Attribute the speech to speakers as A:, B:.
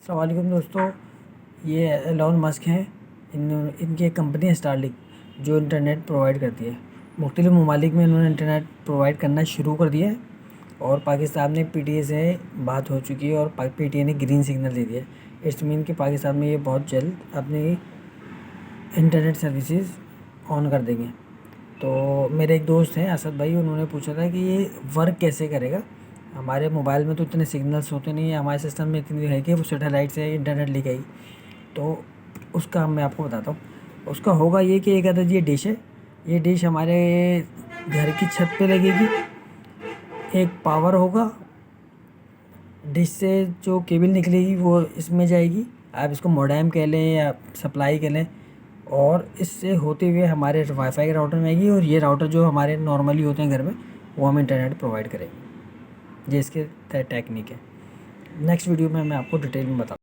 A: अस्सलाम वालेकुम दोस्तों, ये एलोन मस्क हैं। इनकी एक कंपनी है स्टारलिंक, जो इंटरनेट प्रोवाइड करती है। मुख्तलिफ़ ममालिक में इन्होंने इंटरनेट प्रोवाइड करना शुरू कर दिया है और पाकिस्तान में पीटीए से बात हो चुकी है और पीटीए ने ग्रीन सिग्नल दे दिया है। इट्स मीन कि पाकिस्तान में ये बहुत जल्द अपनी इंटरनेट सर्विसेज ऑन कर देंगे। तो मेरे एक दोस्त हैं असद भाई, उन्होंने पूछा था कि ये वर्क कैसे करेगा। हमारे मोबाइल में तो इतने सिग्नल्स होते नहीं है, हमारे सिस्टम में इतनी है कि वो सैटेलाइट से इंटरनेट लेके आई। तो उसका मैं आपको बताता हूँ। उसका होगा ये कि एक अदद ये डिश है, ये डिश हमारे घर की छत पे लगेगी। एक पावर होगा, डिश से जो केबल निकलेगी वो इसमें जाएगी। आप इसको मोडेम कह लें या सप्लाई कह लें, और इससे होते हुए हमारे वाईफाई के राउटर में आएगी। और ये राउटर जो हमारे नॉर्मली होते हैं घर में, वो हम इंटरनेट प्रोवाइड करेंगे। ये इसके टेक्निक है। नेक्स्ट वीडियो में मैं आपको डिटेल में बताऊँ।